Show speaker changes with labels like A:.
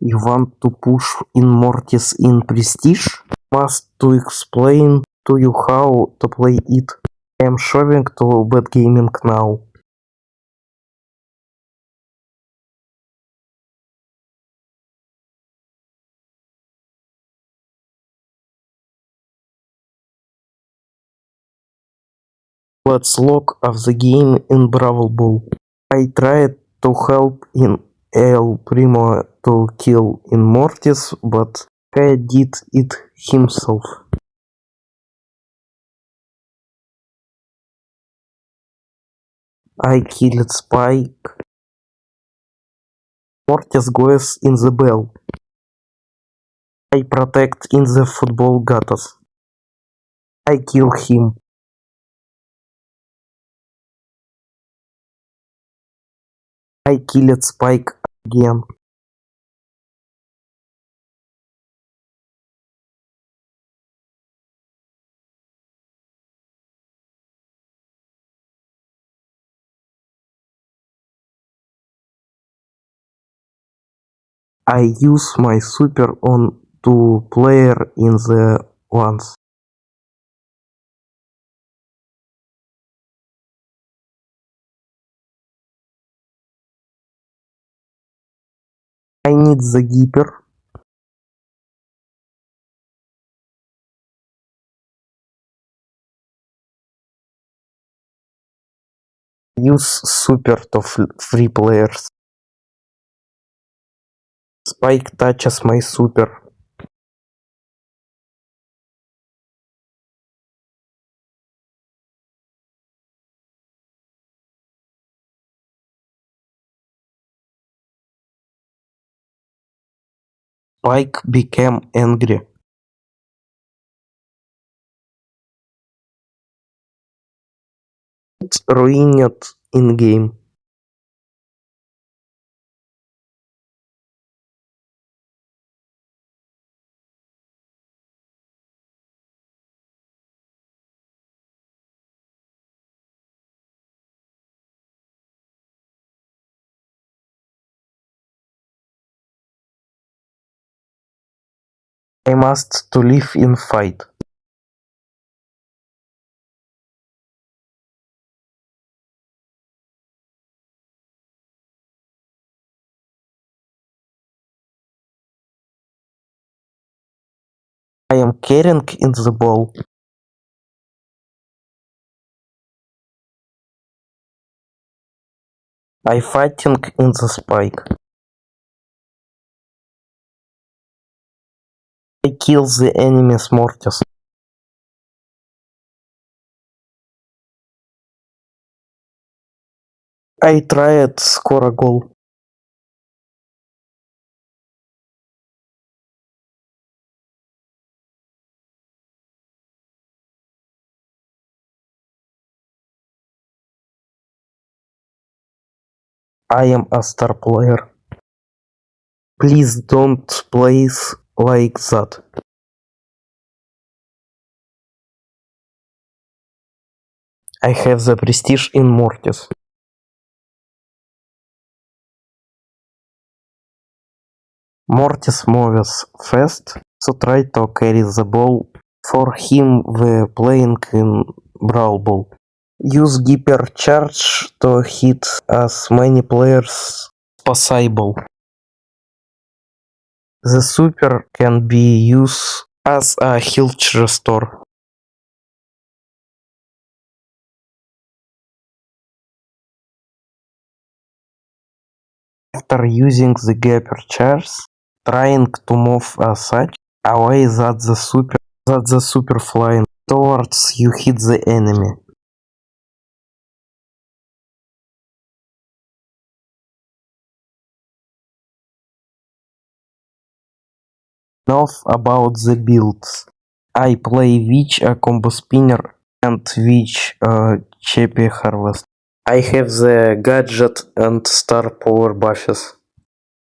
A: You want to push in Mortis in Prestige? Must to explain to you how to play it. I am showing to Bad Gaming now. Let's log of the game in Brawl Ball. I tried to help in El Primo to kill in Mortis, but Kai did it himself. I killed Spike. Mortis goes in the bell. I protect in the football gatos. I kill him. I killed Spike again. I use my super on two player in the once. I need the Gipper. Use super to free players. Spike touches my super. Spike became angry. It ruined in-game. I must to live in fight. I am carrying in the ball. I fighting in the Spike. I kill the enemy's Mortis. I tried score a goal. I am a star player. Please don't play like that. I have the prestige in Mortis. Mortis moves fast, so try to carry the ball. For him we playing in Brawl Ball. Use Hyper Charge to hit as many players as possible. The super can be used as a health restore. After using the Hyper Charge, trying to move as such away that the super flying towards you hit the enemy. Enough about the builds. I play Witch a combo spinner and Witch Cheppy harvest. I have the gadget and star power buffs.